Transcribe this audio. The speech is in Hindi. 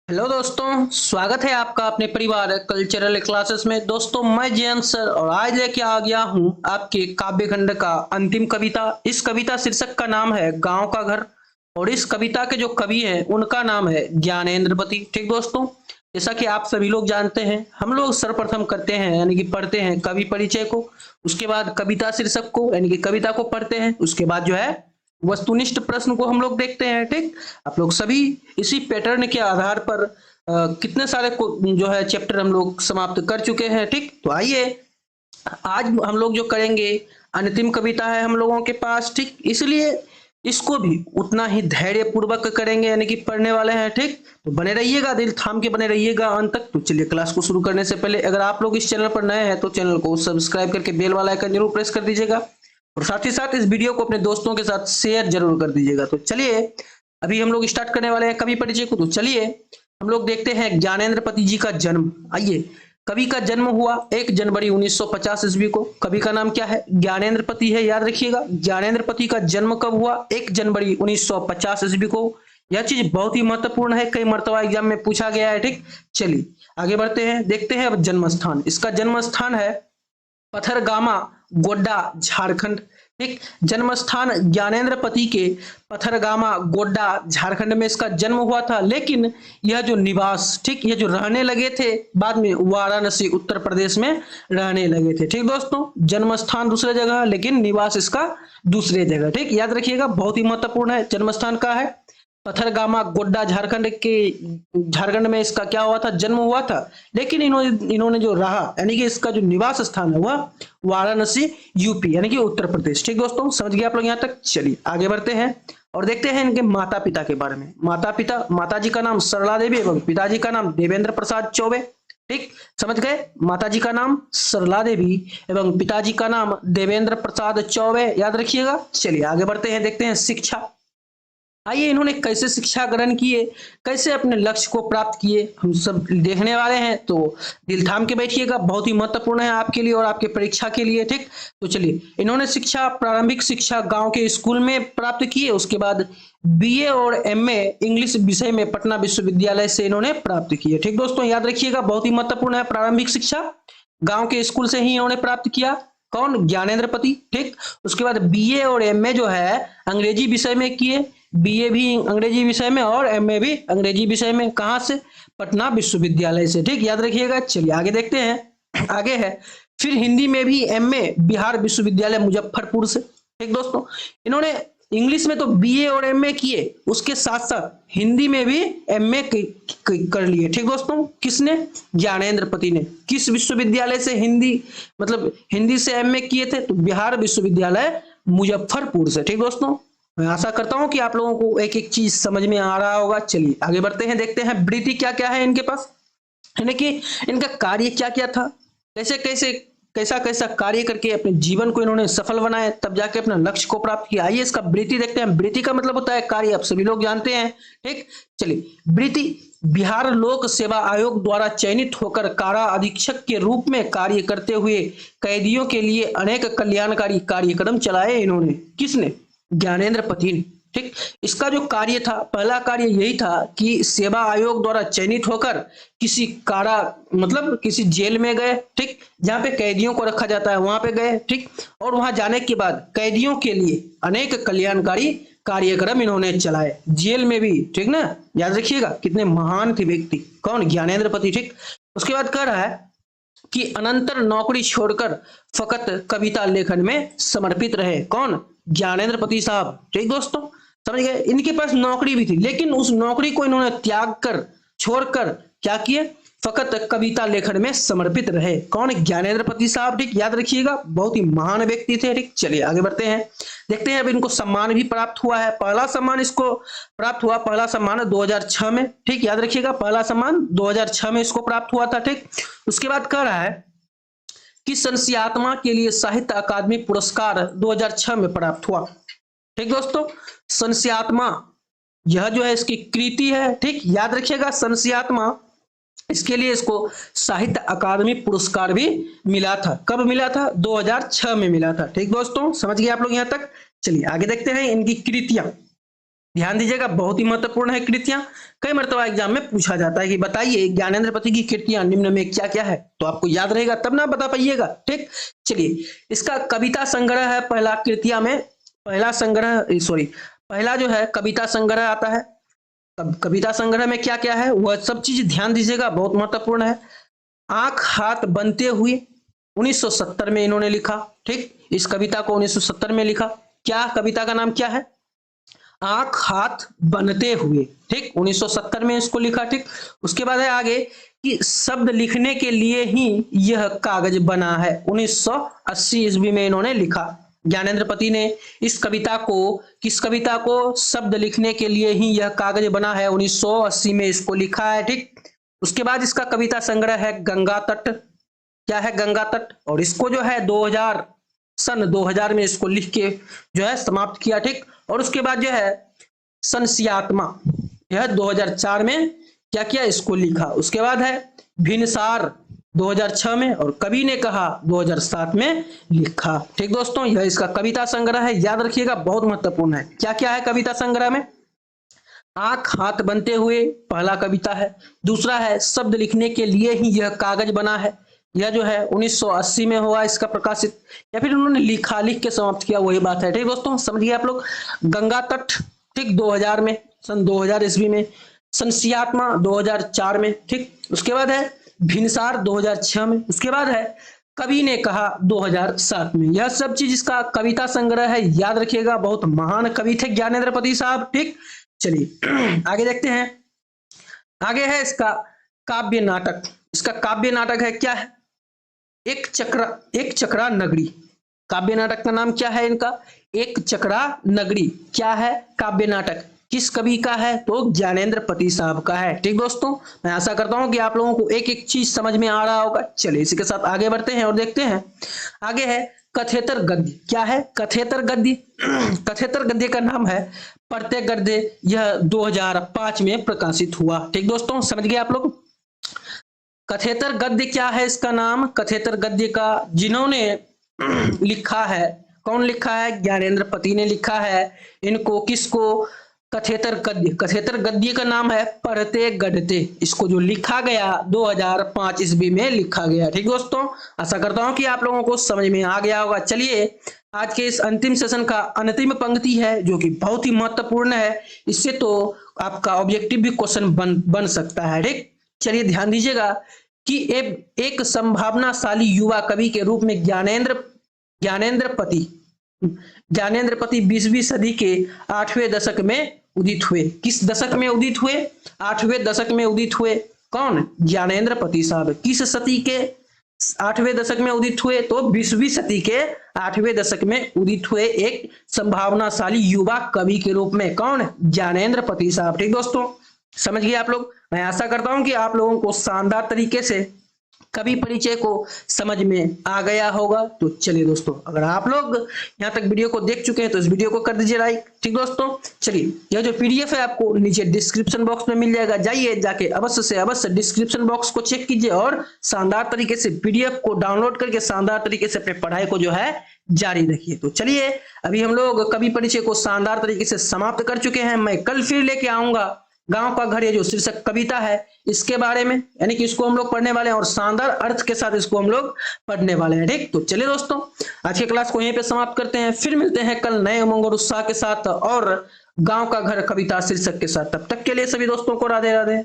हेलो दोस्तों, स्वागत है आपका अपने परिवार कल्चरल क्लासेस में। दोस्तों, मैं जयंत सर और आज लेके आ गया हूं आपके काव्य खंड का अंतिम कविता। इस कविता शीर्षक का नाम है गांव का घर और इस कविता के जो कवि हैं उनका नाम है ज्ञानेंद्रपति। ठीक दोस्तों, जैसा कि आप सभी लोग जानते हैं, हम लोग सर्वप्रथम करते हैं यानी कि पढ़ते हैं कवि परिचय को, उसके बाद कविता शीर्षक को यानी कि कविता को पढ़ते हैं, उसके बाद जो है वस्तुनिष्ठ प्रश्न को हम लोग देखते हैं। ठीक, आप लोग सभी इसी पैटर्न के आधार पर कितने सारे जो है चैप्टर हम लोग समाप्त कर चुके हैं। ठीक, तो आइए आज हम लोग जो करेंगे अंतिम कविता है हम लोगों के पास। ठीक, इसलिए इसको भी उतना ही धैर्य पूर्वक करेंगे यानी कि पढ़ने वाले हैं। ठीक, तो बने रहिएगा, दिल थाम के बने रहिएगा अंत तक। तो चलिए क्लास को शुरू करने से पहले अगर आप लोग इस चैनल पर नए हैं तो चैनल को सब्सक्राइब करके बेल वाला आइकन जरूर प्रेस कर दीजिएगा और साथ ही साथ इस वीडियो को अपने दोस्तों के साथ शेयर जरूर कर दीजिएगा। तो चलिए अभी हम लोग स्टार्ट करने वाले हैं कवि परिचय को। तो चलिए हम लोग देखते हैं ज्ञानेंद्रपति जी का जन्म। आइए, कवि का जन्म हुआ 1 जनवरी 1950 ईस्वी को। कवि का नाम क्या है? ज्ञानेंद्रपति है, याद रखिएगा। ज्ञानेंद्रपति का जन्म कब हुआ? 1 जनवरी 1950 ईस्वी को। यह चीज बहुत ही महत्वपूर्ण है, कई मर्तबा एग्जाम में पूछा गया है। ठीक, चलिए आगे बढ़ते हैं, देखते हैं अब जन्म स्थान। इसका जन्म स्थान है पथरगामा, गोड्डा, झारखंड। ठीक, जन्म स्थान ज्ञानेंद्रपति के पथरगामा, गोड्डा, झारखंड में इसका जन्म हुआ था। लेकिन यह जो निवास, ठीक, यह जो रहने लगे थे बाद में वाराणसी उत्तर प्रदेश में रहने लगे थे। ठीक दोस्तों, जन्म स्थान दूसरे जगह लेकिन निवास इसका दूसरे जगह। ठीक, याद रखिएगा, बहुत ही महत्वपूर्ण है। जन्म स्थान का है पथरगामा, गोड्डा, झारखंड में इसका क्या हुआ था? जन्म हुआ था। लेकिन इन्होंने जो रहा यानी कि इसका जो निवास स्थान है वह वाराणसी, यूपी यानी कि उत्तर प्रदेश। ठीक दोस्तों, समझ गए आप लोग यहाँ तक? चलिए आगे बढ़ते हैं और देखते हैं इनके माता पिता के बारे में। माता जी का नाम सरला देवी एवं पिताजी का नाम देवेंद्र प्रसाद चौबे। ठीक, समझ गए? माता जी का नाम सरला देवी एवं पिताजी का नाम देवेंद्र प्रसाद चौबे, याद रखिएगा। चलिए आगे बढ़ते हैं, देखते हैं शिक्षा। आइए, इन्होंने कैसे शिक्षा ग्रहण किए, कैसे अपने लक्ष्य को प्राप्त किए, हम सब देखने वाले हैं। तो दिल थाम के बैठिएगा, बहुत ही महत्वपूर्ण है आपके लिए और आपके परीक्षा के लिए। ठीक, तो चलिए, इन्होंने प्रारंभिक शिक्षा गांव के स्कूल में प्राप्त की है। उसके बाद बीए और एमए इंग्लिश विषय में पटना विश्वविद्यालय से इन्होंने प्राप्त की है। ठीक दोस्तों, याद रखिएगा, बहुत ही महत्वपूर्ण है। प्रारंभिक शिक्षा गांव के स्कूल से ही इन्होंने प्राप्त किया। कौन? ज्ञानेंद्रपति। ठीक, उसके बाद बीए और एमए जो है अंग्रेजी विषय में किए। बीए भी अंग्रेजी विषय में और एमए भी अंग्रेजी विषय में। कहां से? पटना विश्वविद्यालय से। ठीक, याद रखिएगा। चलिए आगे देखते हैं, आगे है फिर हिंदी में भी एमए बिहार विश्वविद्यालय मुजफ्फरपुर से। ठीक दोस्तों, इन्होंने इंग्लिश में तो बीए और एमए किए, उसके साथ साथ हिंदी में भी एमए कर लिए। ठीक दोस्तों, किसने? ज्ञानेंद्रपति ने। किस विश्वविद्यालय से हिंदी, मतलब हिंदी से एमए किए थे? तो बिहार विश्वविद्यालय मुजफ्फरपुर से। ठीक दोस्तों, मैं आशा करता हूं कि आप लोगों को एक एक चीज समझ में आ रहा होगा। चलिए आगे बढ़ते हैं, देखते हैं वृत्ति क्या क्या है इनके पास, यानी कि इनका कार्य क्या क्या था, कैसे कैसे कैसा कैसा कार्य करके अपने जीवन को इन्होंने सफल बनाया, तब जाके अपना लक्ष्य को प्राप्त किया। आइए इसका वृत्ति देखते हैं। वृत्ति का मतलब होता है कार्य, आप सभी लोग जानते हैं। ठीक, चलिए, वृत्ति बिहार लोक सेवा आयोग द्वारा चयनित होकर कारा अधीक्षक के रूप में कार्य करते हुए कैदियों के लिए अनेक कल्याणकारी कार्यक्रम चलाए इन्होंने। किसने? ज्ञानेंद्रपति ने। ठीक, इसका जो कार्य था, पहला कार्य यही था कि सेवा आयोग द्वारा चयनित होकर किसी कारा, मतलब किसी जेल में गए। ठीक, जहां पे कैदियों को रखा जाता है वहां पे गए। ठीक, और वहां जाने के बाद कैदियों के लिए अनेक कल्याणकारी कार्यक्रम इन्होंने चलाए, जेल में भी। ठीक ना, याद रखिएगा, कितने महान थे व्यक्ति। कौन? ज्ञानेंद्रपति। ठीक, उसके बाद कह रहा है कि अनंतर नौकरी छोड़कर फकत कविता लेखन में समर्पित रहे। कौन? ज्ञानेंद्रपति साहब। ठीक दोस्तों, समझ गए? इनके पास नौकरी भी थी लेकिन उस नौकरी को इन्होंने त्याग कर, छोड़कर क्या किए? फकत कविता लेखन में समर्पित रहे। कौन? ज्ञानेंद्रपति साहब। ठीक, याद रखिएगा, बहुत ही महान व्यक्ति थे। ठीक, चलिए आगे बढ़ते हैं, देखते हैं अब इनको सम्मान भी प्राप्त हुआ है। पहला सम्मान इसको प्राप्त हुआ, पहला सम्मान 2006 में। ठीक, याद रखिएगा, पहला सम्मान 2006 में इसको प्राप्त हुआ था। ठीक, उसके बाद कह रहा है कि संस्यात्मा के लिए साहित्य अकादमी पुरस्कार 2006 में प्राप्त हुआ। ठीक दोस्तों, संस्यात्मा यह जो है इसकी कृति है। ठीक, याद रखिएगा, संस्यात्मा, इसके लिए इसको साहित्य अकादमी पुरस्कार भी मिला था। कब मिला था? 2006 में मिला था। ठीक दोस्तों, समझ गए आप लोग यहाँ तक? चलिए आगे देखते हैं इनकी कृतियां। ध्यान दीजिएगा, बहुत ही महत्वपूर्ण है कृतियां। कई मरतबा एग्जाम में पूछा जाता है कि बताइए ज्ञानेंद्र पति की कृतियां निम्न में क्या क्या है, तो आपको याद रहेगा तब ना बता पाइएगा। ठीक, चलिए इसका कविता संग्रह है पहला कृतियां में, पहला संग्रह सॉरी पहला जो है कविता संग्रह आता है। कविता संग्रह में क्या क्या है वह सब चीज ध्यान दीजिएगा, बहुत महत्वपूर्ण है। आंख हाथ बनते हुए 1970 में इन्होंने लिखा। ठीक, इस कविता को 1970 में लिखा। क्या कविता का नाम क्या है? आंख हाथ बनते हुए। ठीक, 1970 में इसको लिखा। ठीक, उसके बाद है आगे कि शब्द लिखने के लिए ही यह कागज बना है, 1980 ईस्वी में इन्होंने लिखा। ज्ञानेंद्र पति ने इस कविता को, किस कविता को? शब्द लिखने के लिए ही यह कागज बना है, 1980 में इसको लिखा है। ठीक, उसके बाद इसका कविता संग्रह है गंगा तट। क्या है? गंगा तट। और इसको जो है 2000 में इसको लिख के जो है समाप्त किया। ठीक, और उसके बाद जो है संस्यात्मा, यह 2004 में क्या किया? इसको लिखा। उसके बाद है भिनसार 2006 में, और कवि ने कहा 2007 में लिखा। ठीक दोस्तों, यह इसका कविता संग्रह है, याद रखिएगा, बहुत महत्वपूर्ण है। क्या क्या है कविता संग्रह में? आंख हाथ बनते हुए पहला कविता है। दूसरा है शब्द लिखने के लिए ही यह कागज बना है, यह जो है 1980 में हुआ इसका प्रकाशित, या फिर उन्होंने लिखा, लिख के समाप्त किया, वही बात है। ठीक दोस्तों, समझिए आप लोग। गंगा तट, ठीक, 2000 में, सन 2000 ईस्वी में। संस्यात्मा 2004 में। ठीक, उसके बाद है भिनसार 2006 में। उसके बाद है कवि ने कहा 2007 में। यह सब चीज इसका कविता संग्रह है, याद रखिएगा, बहुत महान कवि थे ज्ञानेंद्र पति साहब। ठीक, चलिए आगे देखते हैं। आगे है इसका काव्य नाटक। इसका काव्य नाटक है, क्या है? एक चक्रा नगरी। काव्य नाटक का नाम क्या है इनका? एक चक्रा नगरी। क्या है? काव्य नाटक। किस कवि का है? तो ज्ञानेंद्र पति साहब का है। ठीक दोस्तों, मैं आशा करता हूं कि आप लोगों को एक एक चीज समझ में आ रहा होगा। चलिए इसी के साथ आगे बढ़ते हैं और देखते हैं। आगे है कथेतर गद्य। क्या है? कथेतर गद्य। कथेतर गद्य का नाम है पढ़ते गद्य। यह 2005 में प्रकाशित हुआ। ठीक दोस्तों, समझ गए आप लोग। कथेतर गद्य क्या है इसका नाम? कथेतर गद्य का जिन्होंने लिखा है, कौन लिखा है? ज्ञानेंद्र पति ने लिखा है इनको। किसको? कथेतर गद्य। कथेतर गद्य का नाम है पढ़ते गढ़ते। इसको जो लिखा गया 2005 ईस्वी में लिखा गया। ठीक दोस्तों, आशा करता हूं कि आप लोगों को समझ में आ गया होगा। चलिए आज के इस अंतिम सेशन का अंतिम पंक्ति है जो कि बहुत ही महत्वपूर्ण है, इससे तो आपका ऑब्जेक्टिव भी क्वेश्चन बन सकता है। ठीक, चलिए ध्यान दीजिएगा कि एक संभावनाशाली युवा कवि के रूप में ज्ञानेंद्र पति 20वीं सदी के 8वें दशक में उदित हुए। किस दशक में उदित हुए? 8वें दशक में उदित हुए। कौन? ज्ञानेंद्र पति साहब। किस सदी के 8वें दशक में उदित हुए? तो 20वीं सदी के 8वें दशक में उदित हुए एक संभावनाशाली युवा कवि के रूप में। कौन? ज्ञानेंद्र पति साहब। ठीक दोस्तों, समझ गए आप लोग। मैं आशा करता हूं कि आप लोगों को शानदार तरीके से कवि परिचय को समझ में आ गया होगा। तो चलिए दोस्तों, अगर आप लोग यहाँ तक वीडियो को देख चुके हैं तो इस वीडियो को कर दीजिए लाइक। ठीक दोस्तों, चलिए यह जो पीडीएफ है आपको नीचे डिस्क्रिप्शन बॉक्स में मिल जाएगा, जाइए जाके अवश्य से अवश्य डिस्क्रिप्शन बॉक्स को चेक कीजिए और शानदार तरीके से पीडीएफ को डाउनलोड करके शानदार तरीके से अपने पढ़ाई को जो है जारी रखिए। तो चलिए अभी हम लोग कवि परिचय को शानदार तरीके से समाप्त कर चुके हैं। मैं कल फिर लेके आऊंगा गांव का घर, ये जो शीर्षक कविता है इसके बारे में, यानी कि इसको हम लोग पढ़ने वाले हैं और शानदार अर्थ के साथ इसको हम लोग पढ़ने वाले हैं। ठीक, तो चलिए दोस्तों आज के क्लास को यहीं पे समाप्त करते हैं, फिर मिलते हैं कल नए उमंग और उत्साह के साथ और गांव का घर कविता शीर्षक के साथ। तब तक के लिए सभी दोस्तों को राधे राधे।